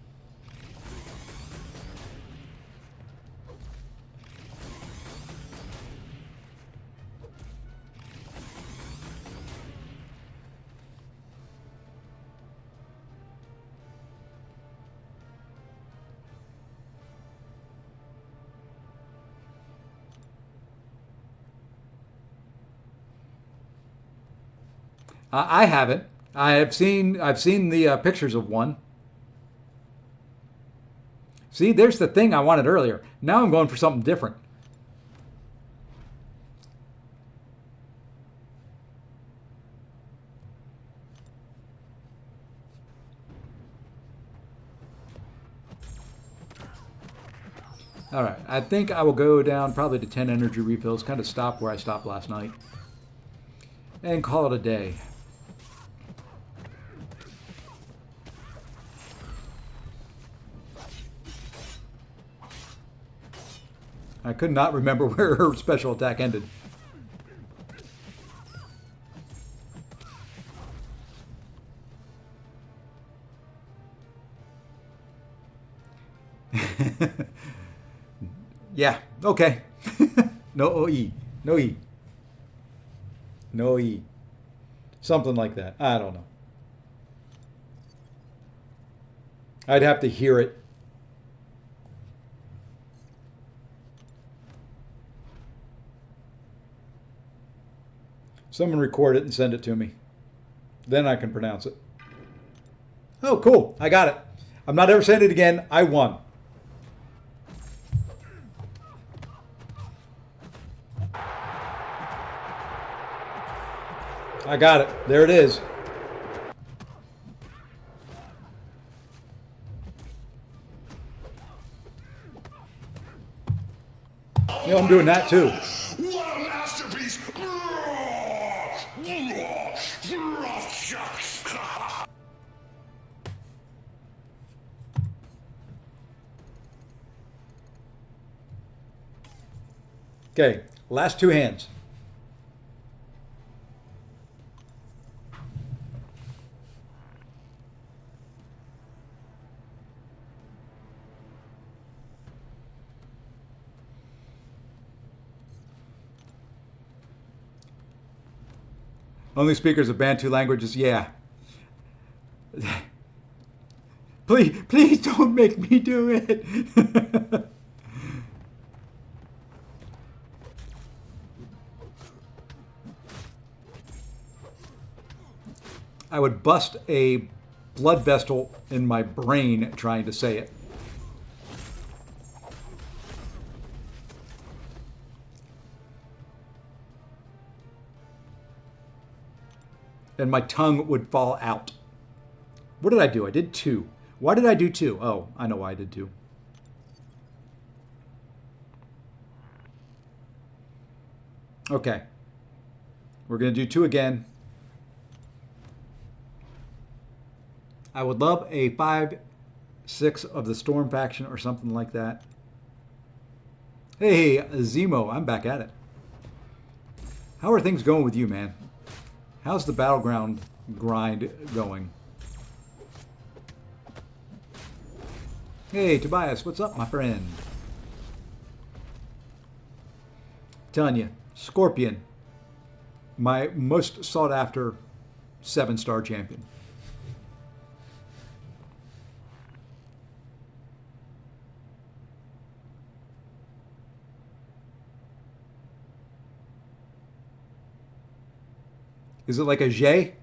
I haven't. I've seen the pictures of one. See, there's the thing I wanted earlier. Now I'm going for something different. All right, I think I will go down probably to 10 energy refills, kind of stop where I stopped last night, and call it a day. I could not remember where her special attack ended. Yeah, okay. No OE. No E. No E. Something like that. I don't know. I'd have to hear it. Someone record it and send it to me. Then I can pronounce it. Oh, cool. I got it. I'm not ever saying it again. I won. I got it. There it is. You know, I'm doing that too.
What a masterpiece!
Okay, last two hands. Only speakers of Bantu languages, yeah. Please don't make me do it. I would bust a blood vessel in my brain trying to say it. And my tongue would fall out. What did I do? I did 2. Why did I do 2? Oh, I know why I did 2. Okay. We're going to do 2 again. I would love a 5-6 of the Storm faction or something like that. Hey, Zemo, I'm back at it. How are things going with you, man? How's the Battleground grind going? Hey, Tobias, what's up, my friend? Telling you, Scorpion, my most sought after 7-star champion. Is it like a J?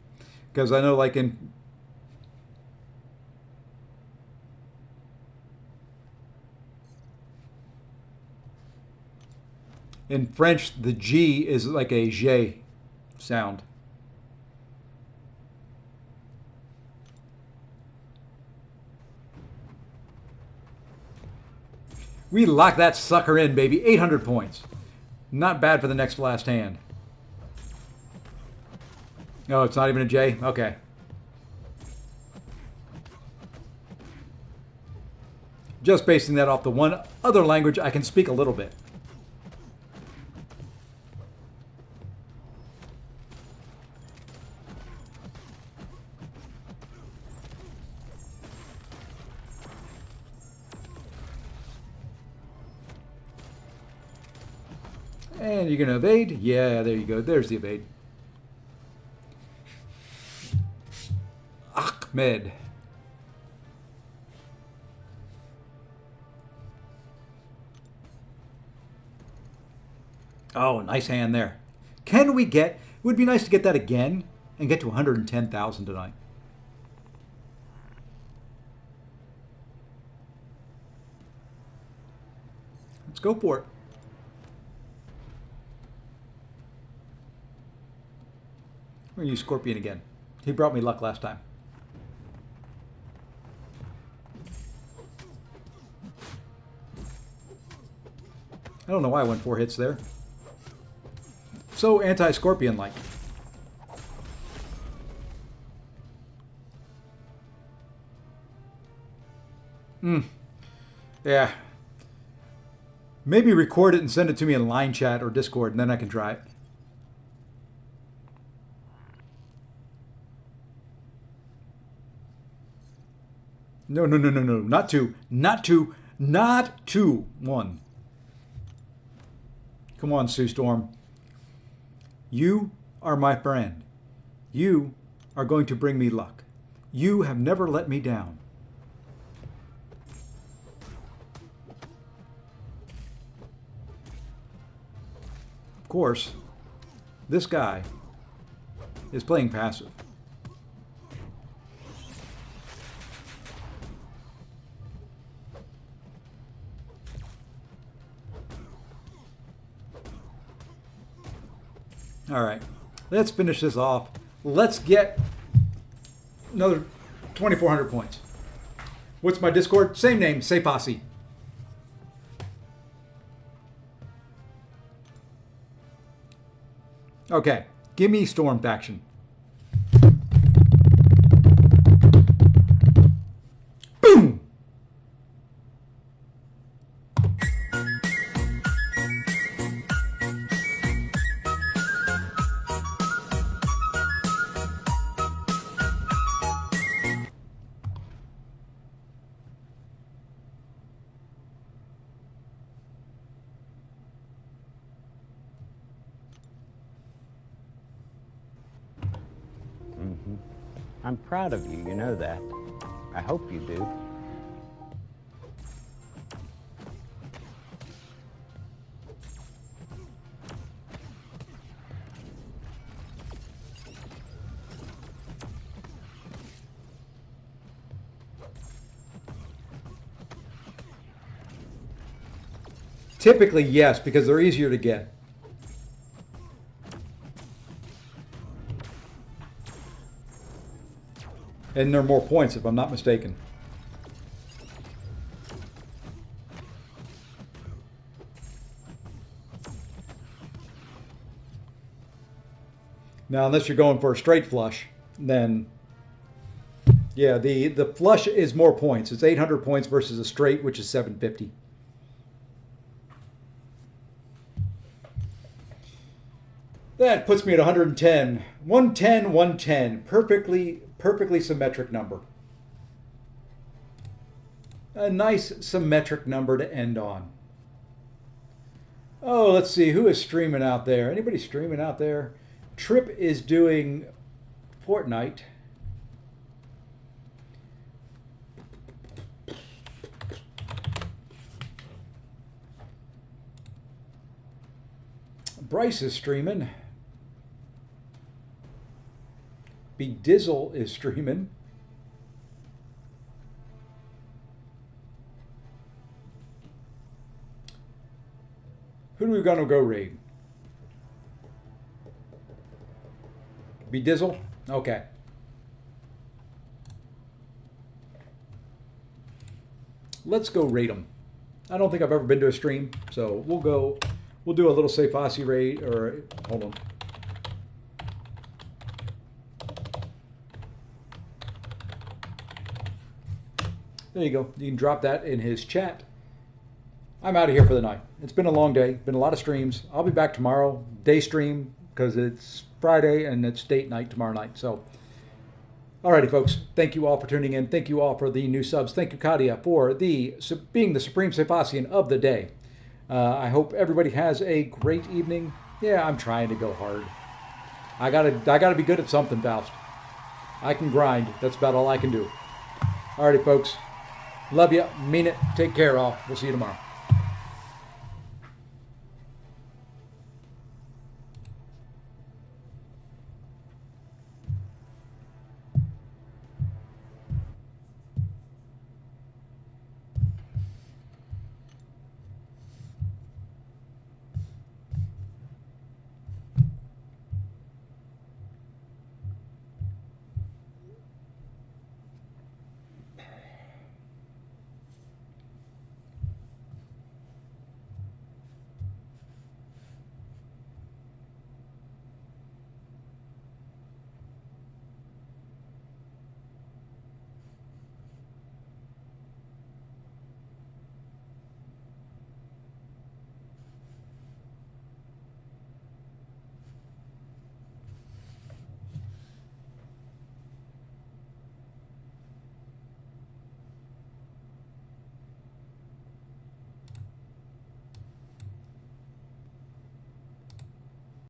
Because I know like in French, the G is like a J sound. We lock that sucker in, baby. 800 points. Not bad for the next last hand. Oh, it's not even a J? Okay. Just basing that off the one other language I can speak a little bit. And you're going to evade? Yeah, there you go. There's the evade. Ahmed. Oh, nice hand there. Can we get... It would be nice to get that again and get to 110,000 tonight. Let's go for it. We're going to use Scorpion again. He brought me luck last time. I don't know why I went 4 hits there. So anti-Scorpion-like. Yeah. Maybe record it and send it to me in line chat or Discord, and then I can try it. No. Not 2. Not 2. Not 2. 1. Come on, Sue Storm. You are my friend. You are going to bring me luck. You have never let me down. Of course, this guy is playing passive. All right, let's finish this off. Let's get another 2,400 points. What's my Discord? Same name, Say Posse. Okay, give me Storm faction. Boom!
I'm proud of you, you know that. I hope you do.
Typically, yes, because they're easier to get. And there are more points, if I'm not mistaken. Now, unless you're going for a straight flush, then yeah, the flush is more points. It's 800 points versus a straight, which is 750. That puts me at 110. 110, 110. Perfectly symmetric number. A nice symmetric number to end on. Oh, let's see. Who is streaming out there? Anybody streaming out there? Trip is doing Fortnite. Bryce is streaming. Bedizzle is streaming. Who do we gonna go raid? Bedizzle? Okay. Let's go raid them. I don't think I've ever been to a stream, so we'll go. We'll do a little Safe Aussie raid, or hold on. There you go. You can drop that in his chat. I'm out of here for the night. It's been a long day. Been a lot of streams. I'll be back tomorrow. Day stream, because it's Friday and it's date night tomorrow night. So, alrighty, folks. Thank you all for tuning in. Thank you all for the new subs. Thank you, Kadia, for being the Supreme Safassian of the day. I hope everybody has a great evening. Yeah, I'm trying to go hard. I gotta be good at something, Faust. I can grind. That's about all I can do. Alrighty, folks. Love you. Mean it. Take care, all. We'll see you tomorrow.